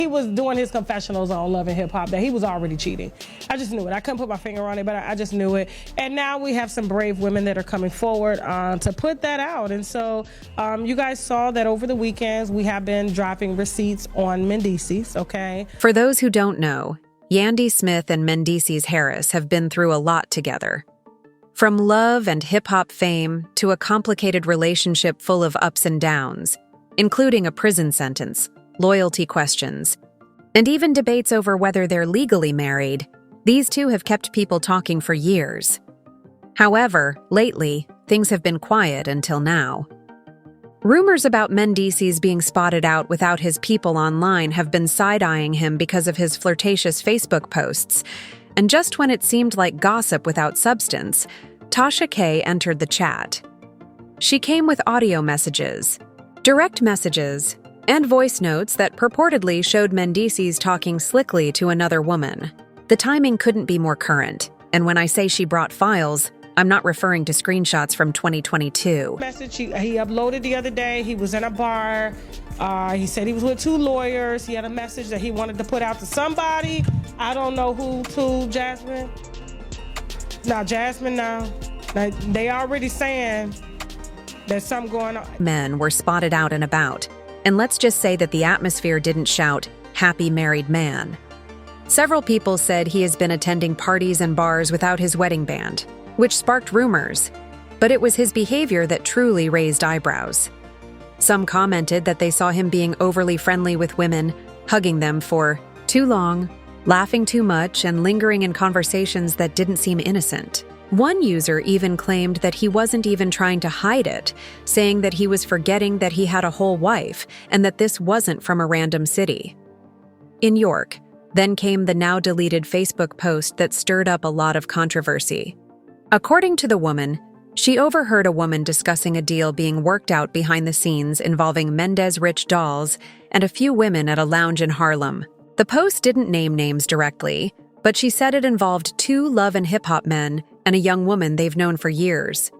He was doing his confessionals on Love and Hip Hop that he was already cheating. I just knew it. I couldn't put my finger on it, but I just knew it. And now we have some brave women that are coming forward to put that out. And so you guys saw that over the weekends, we have been dropping receipts on Mendeecees, okay? For those who don't know, Yandy Smith and Mendeecees Harris have been through a lot together. From love and hip-hop fame to a complicated relationship full of ups and downs, including a prison sentence, loyalty questions, and even debates over whether they're legally married, these two have kept people talking for years. However, lately, things have been quiet until now. Rumors about Mendeecees being spotted out without his people online have been side-eyeing him because of his flirtatious Facebook posts, and just when it seemed like gossip without substance, Tasha K entered the chat. She came with audio messages, direct messages, and voice notes that purportedly showed Mendeecees talking slickly to another woman. The timing couldn't be more current, and when I say she brought files, I'm not referring to screenshots from 2022. Message he uploaded the other day. He was in a bar. He said he was with 2 lawyers. He had a message that he wanted to put out to somebody. I don't know who to, Jasmine. Now, Jasmine, now they already saying there's something going on. Men were spotted out and about, and let's just say that the atmosphere didn't shout, "Happy married man." Several people said he has been attending parties and bars without his wedding band, which sparked rumors, but it was his behavior that truly raised eyebrows. Some commented that they saw him being overly friendly with women, hugging them for too long, laughing too much, and lingering in conversations that didn't seem innocent. One user even claimed that he wasn't even trying to hide it, saying that he was forgetting that he had a whole wife and that this wasn't from a random city. In York, then came the now-deleted Facebook post that stirred up a lot of controversy. According to the woman, she overheard a woman discussing a deal being worked out behind the scenes involving Mendez rich dolls and a few women at a lounge in Harlem. The post didn't name names directly, but she said it involved 2 love and hip-hop men and a young woman they've known for years.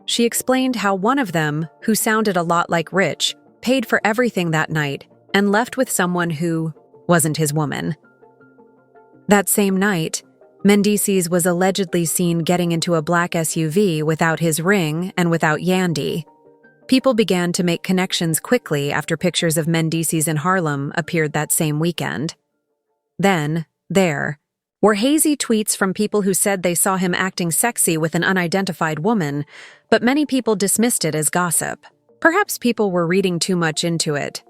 She explained how one of them, who sounded a lot like Rich, paid for everything that night and left with someone who wasn't his woman. That same night, Mendeecees was allegedly seen getting into a black SUV without his ring and without Yandy. People began to make connections quickly after pictures of Mendeecees in Harlem appeared that same weekend. Then, there were hazy tweets from people who said they saw him acting sexy with an unidentified woman, but many people dismissed it as gossip. Perhaps people were reading too much into it.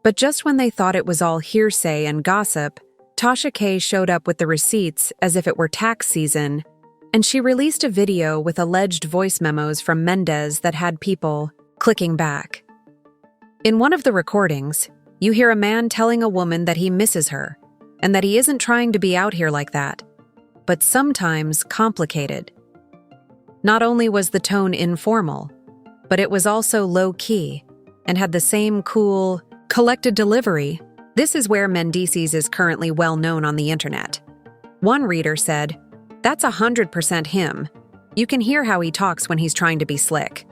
But just when they thought it was all hearsay and gossip, Tasha K showed up with the receipts as if it were tax season, and she released a video with alleged voice memos from Mendez that had people clicking back. In one of the recordings, you hear a man telling a woman that he misses her, and that he isn't trying to be out here like that, but sometimes complicated. Not only was the tone informal, but it was also low-key and had the same cool, collected delivery. This is where Mendeecees is currently well known on the internet. One reader said, "That's 100% him. You can hear how he talks when he's trying to be slick."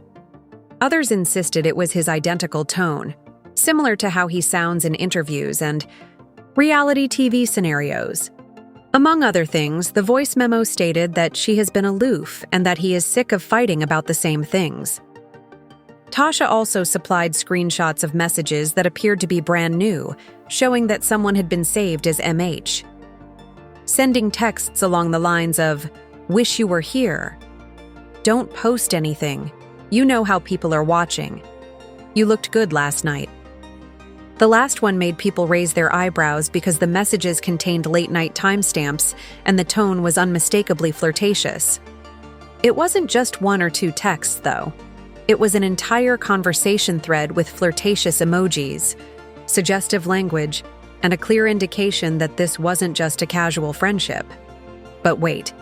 Others insisted it was his identical tone, similar to how he sounds in interviews and reality TV scenarios. Among other things, the voice memo stated that she has been aloof and that he is sick of fighting about the same things. Tasha also supplied screenshots of messages that appeared to be brand new, showing that someone had been saved as MH. Sending texts along the lines of, "Wish you were here," "Don't post anything, you know how people are watching," "You looked good last night." The last one made people raise their eyebrows because the messages contained late-night timestamps and the tone was unmistakably flirtatious. It wasn't just 1 or 2 texts, though. It was an entire conversation thread with flirtatious emojis, suggestive language, and a clear indication that this wasn't just a casual friendship. But wait,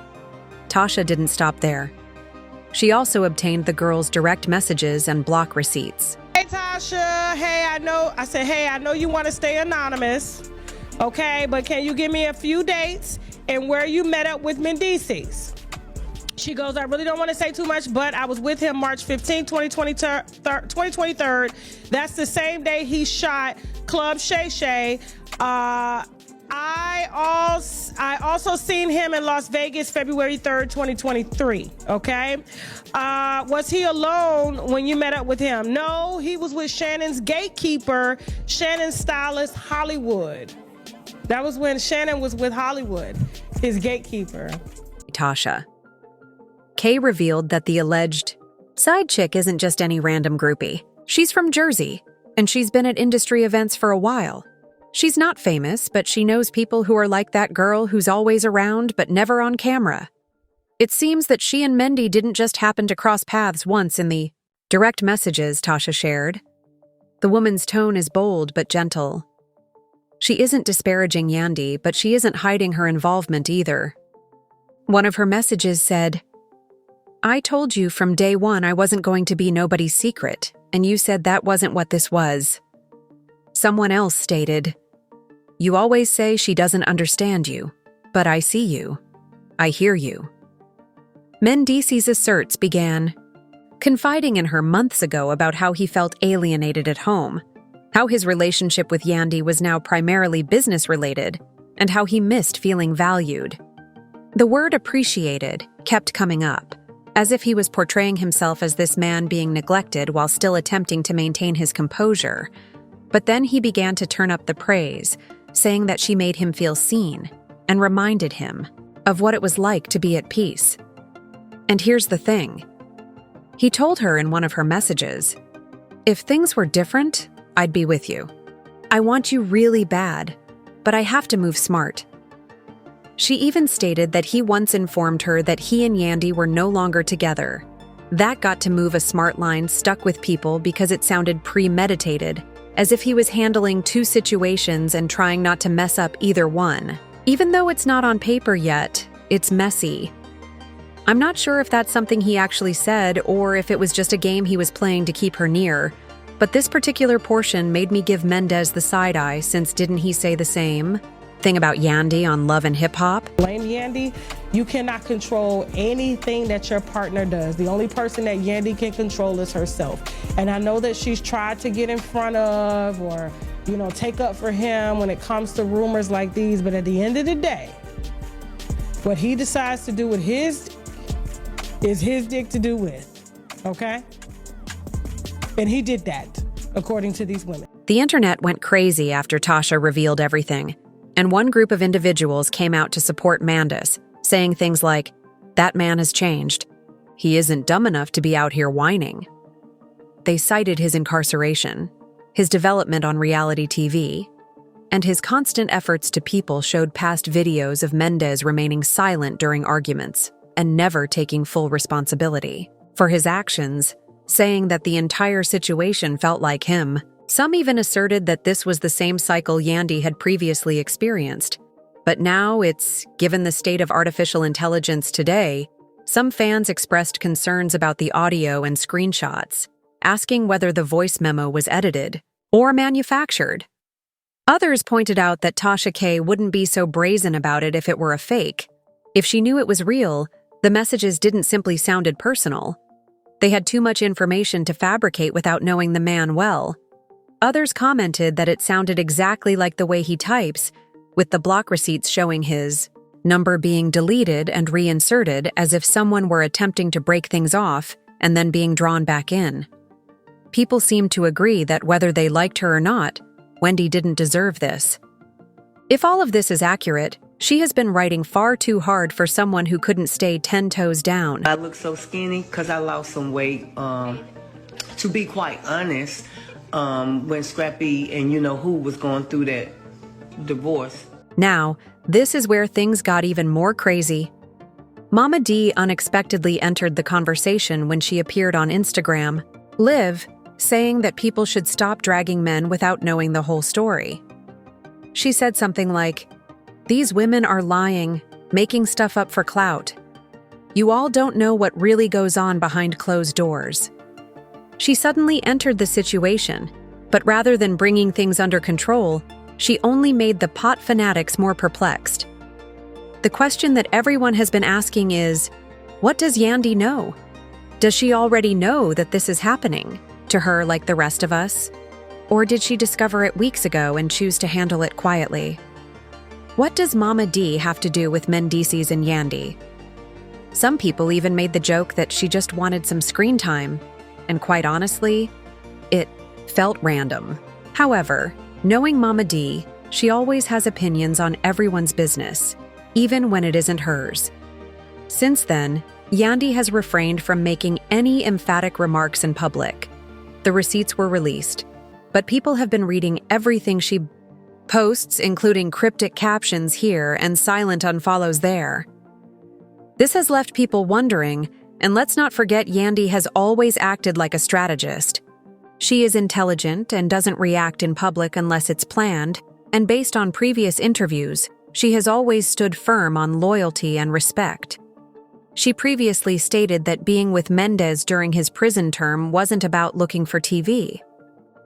Tasha didn't stop there. She also obtained the girls' direct messages and block receipts. Hey, Tasha. Hey, I know you want to stay anonymous, okay? But can you give me a few dates and where you met up with Mendeecees? She goes, I really don't want to say too much, but I was with him March 15, 2023. That's the same day he shot Club Shay Shay. I also seen him in Las Vegas February 3rd, 2023, okay? Was he alone when you met up with him? No, he was with Shannon's gatekeeper, Shannon's stylist, Hollywood. That was when Shannon was with Hollywood, his gatekeeper. Tasha K revealed that the alleged side chick isn't just any random groupie. She's from Jersey, and she's been at industry events for a while. She's not famous, but she knows people who are like that girl who's always around but never on camera. It seems that she and Mendy didn't just happen to cross paths once in the direct messages Tasha shared. The woman's tone is bold but gentle. She isn't disparaging Yandy, but she isn't hiding her involvement either. One of her messages said, I told you from day one I wasn't going to be nobody's secret, and you said that wasn't what this was. Someone else stated, You always say she doesn't understand you, but I see you. I hear you. Mendeecees asserts began confiding in her months ago about how he felt alienated at home, how his relationship with Yandy was now primarily business-related, and how he missed feeling valued. The word appreciated kept coming up, as if he was portraying himself as this man being neglected while still attempting to maintain his composure. But then he began to turn up the praise, saying that she made him feel seen and reminded him of what it was like to be at peace. And here's the thing. He told her in one of her messages, If things were different, I'd be with you. I want you really bad, but I have to move smart. She even stated that he once informed her that he and Yandy were no longer together. That got to move a smart line stuck with people because it sounded premeditated, as if he was handling two situations and trying not to mess up either one. Even though it's not on paper yet, it's messy. I'm not sure if that's something he actually said or if it was just a game he was playing to keep her near, but this particular portion made me give Mendez the side eye, since didn't he say the same thing about Yandy on Love and Hip Hop? Blame Yandy. You cannot control anything that your partner does. The only person that Yandy can control is herself. And I know that she's tried to get in front of or, take up for him when it comes to rumors like these. But at the end of the day, what he decides to do with his is his dick to do with, okay? And he did that, according to these women. The internet went crazy after Tasha revealed everything. And one group of individuals came out to support Mendeecees, saying things like, that man has changed. He isn't dumb enough to be out here whining. They cited his incarceration, his development on reality TV, and his constant efforts to people showed past videos of Mendeecees remaining silent during arguments and never taking full responsibility for his actions, saying that the entire situation felt like him. Some even asserted that this was the same cycle Yandy had previously experienced. But now it's, given the state of artificial intelligence today, some fans expressed concerns about the audio and screenshots, asking whether the voice memo was edited or manufactured. Others pointed out that Tasha K wouldn't be so brazen about it if it were a fake. If she knew it was real, the messages didn't simply sounded personal. They had too much information to fabricate without knowing the man well. Others commented that it sounded exactly like the way he types, with the block receipts showing his number being deleted and reinserted as if someone were attempting to break things off and then being drawn back in. People seemed to agree that whether they liked her or not, Wendy didn't deserve this. If all of this is accurate, she has been writing far too hard for someone who couldn't stay 10 toes down. I look so skinny because I lost some weight. To be quite honest, when Scrappy and who was going through that divorce. Now, this is where things got even more crazy. Mama D unexpectedly entered the conversation when she appeared on Instagram Live, saying that people should stop dragging men without knowing the whole story. She said something like, "These women are lying, making stuff up for clout. You all don't know what really goes on behind closed doors." She suddenly entered the situation, but rather than bringing things under control, she only made the pot fanatics more perplexed. The question that everyone has been asking is, What does Yandy know? Does she already know that this is happening to her like the rest of us? Or did she discover it weeks ago and choose to handle it quietly? What does Mama D have to do with Mendeecees and Yandy? Some people even made the joke that she just wanted some screen time, and quite honestly, it felt random. However, knowing Mama D, she always has opinions on everyone's business, even when it isn't hers. Since then, Yandy has refrained from making any emphatic remarks in public. The receipts were released, but people have been reading everything she posts, including cryptic captions here and silent unfollows there. This has left people wondering, and let's not forget Yandy has always acted like a strategist. She is intelligent and doesn't react in public unless it's planned, and based on previous interviews, she has always stood firm on loyalty and respect. She previously stated that being with Mendeecees during his prison term wasn't about looking for TV.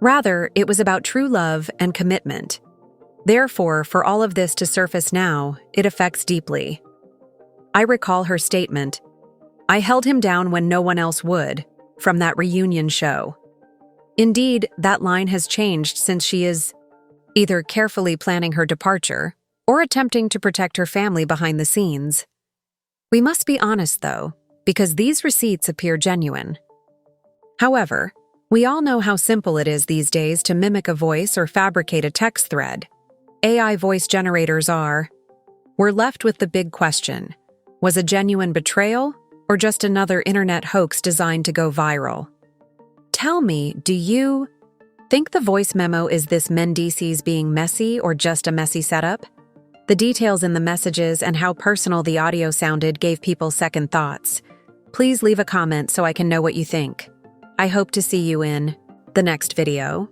Rather, it was about true love and commitment. Therefore, for all of this to surface now, it affects deeply. I recall her statement, "I held him down when no one else would," from that reunion show. Indeed, that line has changed since she is either carefully planning her departure or attempting to protect her family behind the scenes. We must be honest, though, because these receipts appear genuine. However, we all know how simple it is these days to mimic a voice or fabricate a text thread. AI voice generators are. We're left with the big question: was a genuine betrayal or just another internet hoax designed to go viral? Tell me, do you think the voice memo is this Mendeecees being messy or just a messy setup? The details in the messages and how personal the audio sounded gave people second thoughts. Please leave a comment so I can know what you think. I hope to see you in the next video.